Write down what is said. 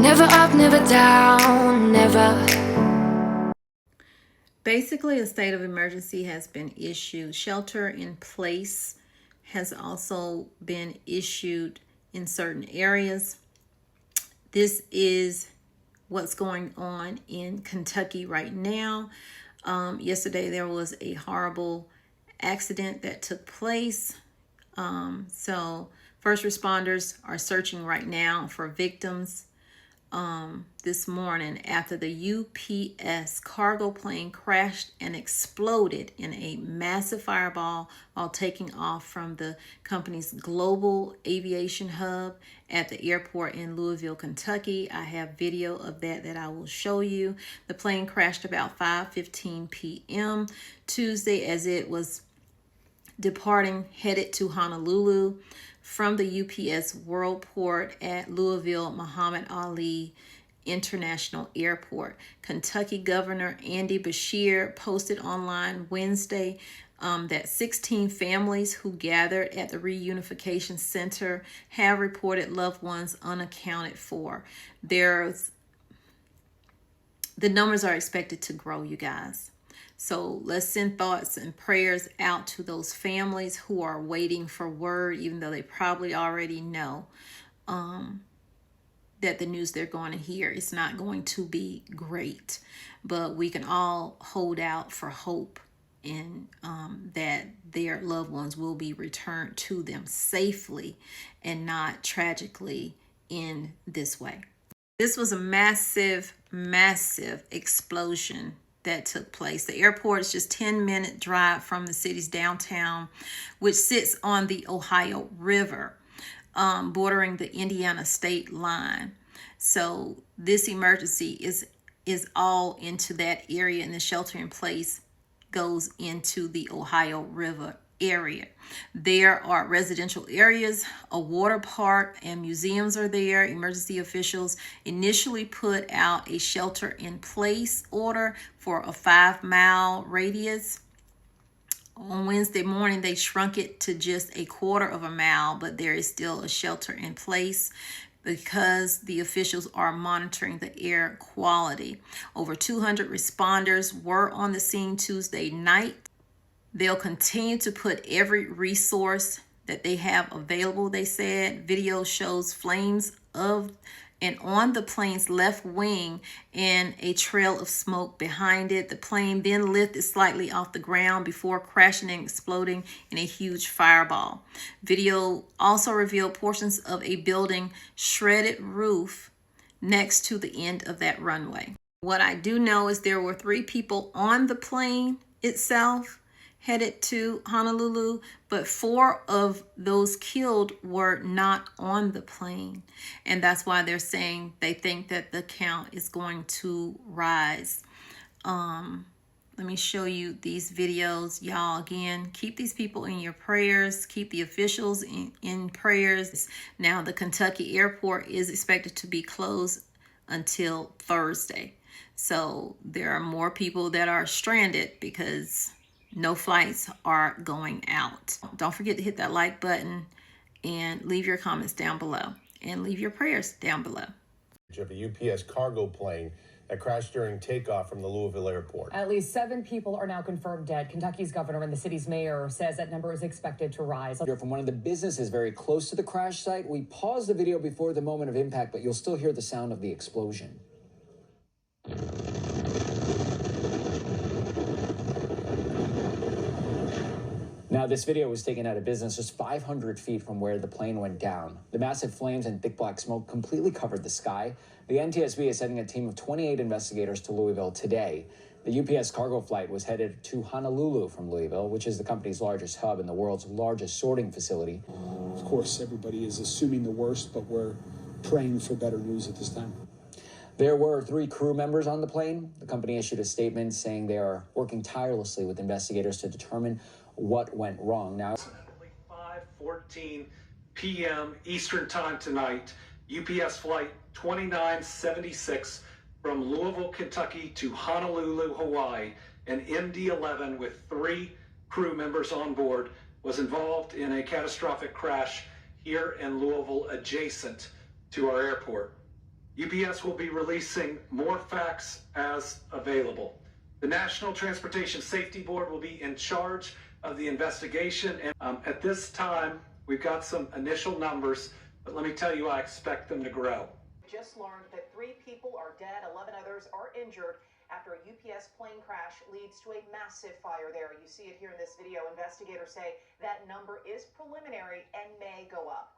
Never up, never down, never. Basically, a state of emergency has been issued. Shelter in place has also been issued in certain areas. This is what's going on in Kentucky right now. Yesterday, there was a horrible accident that took place. So first responders are searching right now for victims. This morning after the UPS cargo plane crashed and exploded in a massive fireball while taking off from the company's global aviation hub at the airport in Louisville, Kentucky. I have video of that I will show you. The plane crashed about 5:15 p.m. Tuesday as it was departing headed to Honolulu from the UPS Worldport at Louisville Muhammad Ali International Airport. Kentucky Governor Andy Beshear posted online Wednesday that 16 families who gathered at the Reunification Center have reported loved ones unaccounted for. The numbers are expected to grow, you guys. So let's send thoughts and prayers out to those families who are waiting for word, even though they probably already know that the news they're going to hear is not going to be great. But we can all hold out for hope and that their loved ones will be returned to them safely and not tragically in this way. This was a massive, massive explosion that took place. The airport is just 10-minute drive from the city's downtown, which sits on the Ohio River, bordering the Indiana state line. So this emergency is all into that area, and the shelter in place goes into the Ohio River area. There are residential areas, a water park, and museums are there. Emergency officials initially put out a shelter in place order for a 5-mile radius. On Wednesday morning, they shrunk it to just a quarter of a mile, but there is still a shelter in place because the officials are monitoring the air quality. Over 200 responders were on the scene Tuesday night. They'll continue to put every resource that they have available, they said. Video shows flames of and on the plane's left wing and a trail of smoke behind it. The plane then lifted slightly off the ground before crashing and exploding in a huge fireball. Video also revealed portions of a building shredded roof next to the end of that runway. What I do know is there were 3 people on the plane itself headed to Honolulu, but 4 of those killed were not on the plane. And that's why they're saying they think that the count is going to rise. Let me show you these videos. Y'all, again, keep these people in your prayers. Keep the officials in prayers. Now, the Kentucky airport is expected to be closed until Thursday. So there are more people that are stranded because no flights are going out. Don't forget to hit that like button and leave your comments down below and leave your prayers down below. Of a UPS cargo plane that crashed during takeoff from the Louisville airport. At least 7 people are now confirmed dead. Kentucky's governor and the city's mayor says that number is expected to rise. From one of the businesses very close to the crash site. We paused the video before the moment of impact, but you'll still hear the sound of the explosion. Now, this video was taken out of business just 500 feet from where the plane went down. The massive flames and thick black smoke completely covered the sky. The NTSB is sending a team of 28 investigators to Louisville today. The UPS cargo flight was headed to Honolulu from Louisville, which is the company's largest hub and the world's largest sorting facility. Of course, everybody is assuming the worst, but we're praying for better news at this time. There were 3 crew members on the plane. The company issued a statement saying they are working tirelessly with investigators to determine what went wrong. Now, 5:14 p.m. Eastern Time tonight, UPS flight 2976 from Louisville, Kentucky to Honolulu, Hawaii, an MD-11 with 3 crew members on board was involved in a catastrophic crash here in Louisville adjacent to our airport. UPS will be releasing more facts as available. The National Transportation Safety Board will be in charge of the investigation. And at this time, we've got some initial numbers, but let me tell you, I expect them to grow. Just learned that 3 people are dead, 11 others are injured after a UPS plane crash leads to a massive fire there. You see it here in this video. Investigators say that number is preliminary and may go up.